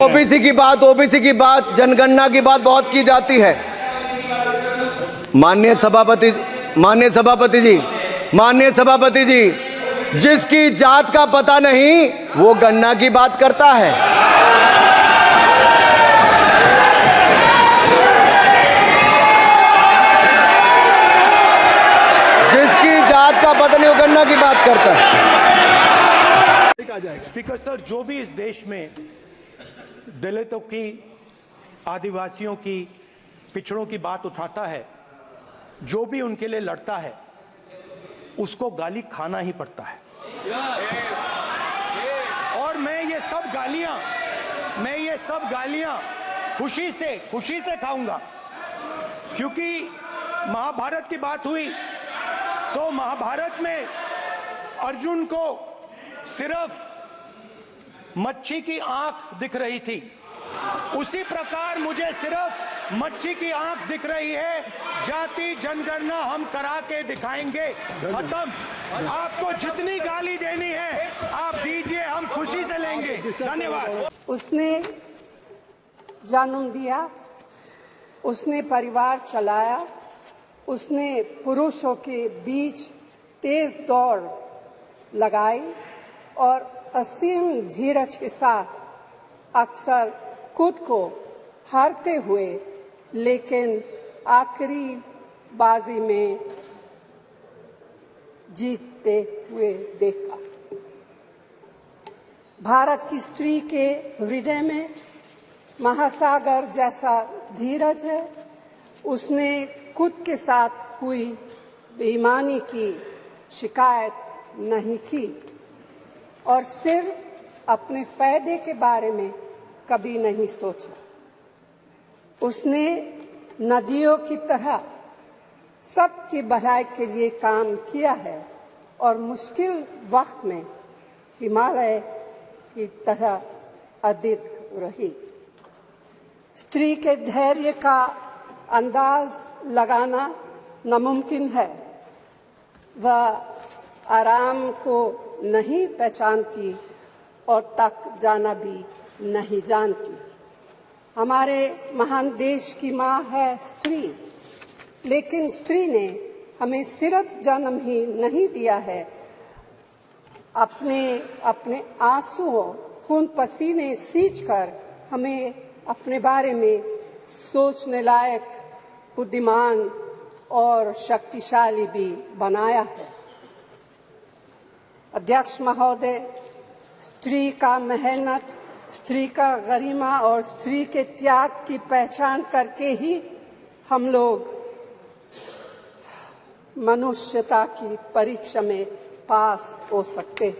OBC की बात, जनगणना की बात बहुत की जाती है। माननीय सभापति जी, जिसकी जात का पता नहीं वो गणना की बात करता है। जिसकी जात का पता नहीं वो गणना की बात करता है। स्पीकर सर, जो भी इस देश में दलितों की, आदिवासियों की, पिछड़ों की बात उठाता है, जो भी उनके लिए लड़ता है, उसको गाली खाना ही पड़ता है। और मैं ये सब गालियां खुशी से खाऊंगा, क्योंकि महाभारत की बात हुई तो महाभारत में अर्जुन को सिर्फ मच्छी की आंख दिख रही थी, उसी प्रकार मुझे सिर्फ मच्छी की आंख दिख रही है। जाति जनगणना हम करा के दिखाएंगे। खत्म। आपको जितनी गाली देनी है आप दीजिए, हम खुशी से लेंगे। धन्यवाद। उसने जन्म दिया, उसने परिवार चलाया, उसने पुरुषों के बीच तेज दौड़ लगाई और असीम धीरज के साथ अक्सर खुद को हारते हुए लेकिन आखिरी बाजी में जीतते हुए देखा। भारत की स्त्री के हृदय में महासागर जैसा धीरज है। उसने खुद के साथ हुई बेईमानी की शिकायत नहीं की और सिर्फ अपने फायदे के बारे में कभी नहीं सोचा। उसने नदियों की तरह सबकी भलाई के लिए काम किया है और मुश्किल वक्त में हिमालय की तरह अडिग रही। स्त्री के धैर्य का अंदाज लगाना नामुमकिन है। वह आराम को नहीं पहचानती और तक जाना भी नहीं जानती। हमारे महान देश की माँ है स्त्री, लेकिन स्त्री ने हमें सिर्फ जन्म ही नहीं दिया है, अपने आंसुओं, खून पसीने सींचकर हमें अपने बारे में सोचने लायक, बुद्धिमान और शक्तिशाली भी बनाया है। अध्यक्ष महोदय, स्त्री का मेहनत, स्त्री का गरिमा और स्त्री के त्याग की पहचान करके ही हम लोग मनुष्यता की परीक्षा में पास हो सकते हैं।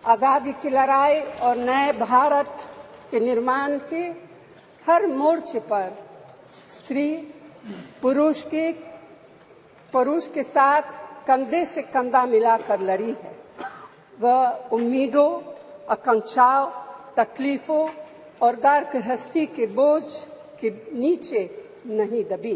आज़ादी की लड़ाई और नए भारत के निर्माण के हर मोर्चे पर स्त्री पुरुष के साथ कंधे से कंधा मिलाकर लड़ी है। वह उम्मीदों, आकांक्षाओं, तकलीफों और घर गृहस्थी के बोझ के नीचे नहीं दबी।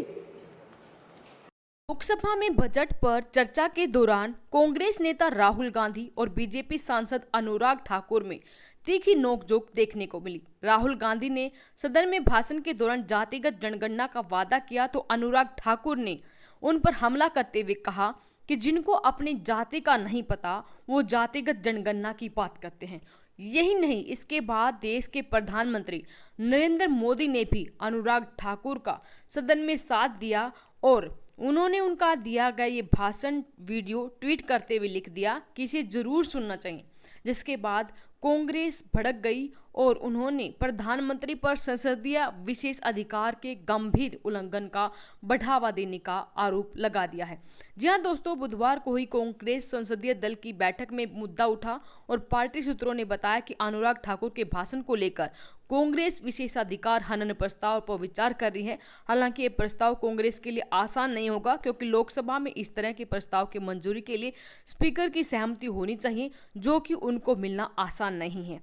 लोकसभा में बजट पर चर्चा के दौरान कांग्रेस नेता राहुल गांधी और बीजेपी सांसद अनुराग ठाकुर में तीखी नोकझोंक देखने को मिली। राहुल गांधी ने सदन में भाषण के दौरान जातिगत जनगणना का वादा किया तो अनुराग ठाकुर ने उन पर हमला करते हुए कहा कि जिनको अपनी जाति का नहीं पता वो जातिगत जनगणना की बात करते हैं। यही नहीं, इसके बाद देश के प्रधानमंत्री नरेंद्र मोदी ने भी अनुराग ठाकुर का सदन में साथ दिया और उन्होंने उनका दिया गया ये भाषण वीडियो ट्वीट करते हुए लिख दिया कि इसे जरूर सुनना चाहिए, जिसके बाद कांग्रेस भड़क गई और उन्होंने प्रधानमंत्री पर संसदीय विशेष अधिकार के गंभीर उल्लंघन का बढ़ावा देने का आरोप लगा दिया है। जी हां दोस्तों, बुधवार को हुई कांग्रेस संसदीय दल की बैठक में मुद्दा उठा और पार्टी सूत्रों ने बताया कि अनुराग ठाकुर के भाषण को लेकर कांग्रेस विशेषाधिकार हनन प्रस्ताव पर विचार कर रही है। हालांकि ये प्रस्ताव कांग्रेस के लिए आसान नहीं होगा, क्योंकि लोकसभा में इस तरह के प्रस्ताव की मंजूरी के लिए स्पीकर की सहमति होनी चाहिए, जो कि उनको मिलना आसान नहीं है।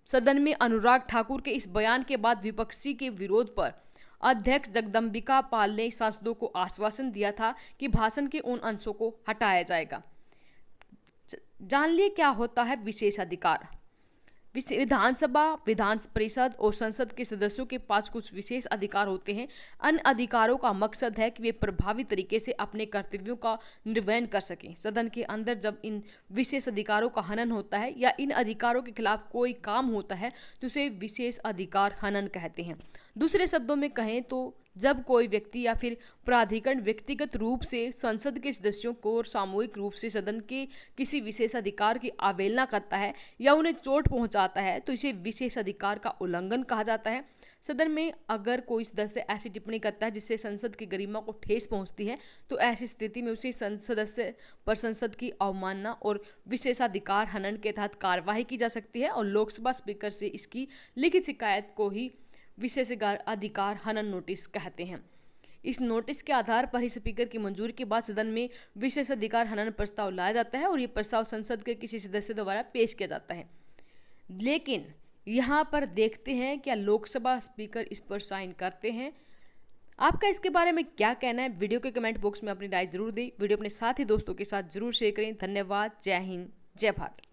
सदन में अनुराग ठाकुर के इस बयान के बाद विपक्षी के विरोध पर अध्यक्ष जगदम्बिका पाल ने सांसदों को आश्वासन दिया था कि भाषण के उन अंशों को हटाया जाएगा। जान लिए क्या होता है विशेषाधिकार। विधानसभा, विधान परिषद और संसद के सदस्यों के पास कुछ विशेष अधिकार होते हैं। इन अधिकारों का मकसद है कि वे प्रभावी तरीके से अपने कर्तव्यों का निर्वहन कर सकें। सदन के अंदर जब इन विशेष अधिकारों का हनन होता है या इन अधिकारों के खिलाफ कोई काम होता है तो उसे विशेष अधिकार हनन कहते हैं। दूसरे शब्दों में कहें तो जब कोई व्यक्ति या फिर प्राधिकरण व्यक्तिगत रूप से संसद के सदस्यों को और सामूहिक रूप से सदन के किसी विशेष अधिकार की अवहेलना करता है या उन्हें चोट पहुंचाता है तो इसे विशेष अधिकार का उल्लंघन कहा जाता है। सदन में अगर कोई सदस्य ऐसी टिप्पणी करता है जिससे संसद की गरिमा को ठेस पहुंचती है तो ऐसी स्थिति में उसे सदस्य पर संसद की अवमानना और विशेषाधिकार हनन के तहत कार्यवाही की जा सकती है और लोकसभा स्पीकर से इसकी लिखित शिकायत को ही विशेषाधिकार हनन नोटिस कहते हैं। इस नोटिस के आधार पर ही स्पीकर की मंजूरी के बाद सदन में विशेषाधिकार हनन प्रस्ताव लाया जाता है और ये प्रस्ताव संसद के किसी सदस्य द्वारा पेश किया जाता है। लेकिन यहाँ पर देखते हैं क्या लोकसभा स्पीकर इस पर साइन करते हैं। आपका इसके बारे में क्या कहना है? वीडियो के कमेंट बॉक्स में अपनी राय जरूर दें। वीडियो अपने साथी दोस्तों के साथ जरूर शेयर करें। धन्यवाद। जय हिंद, जय भारत।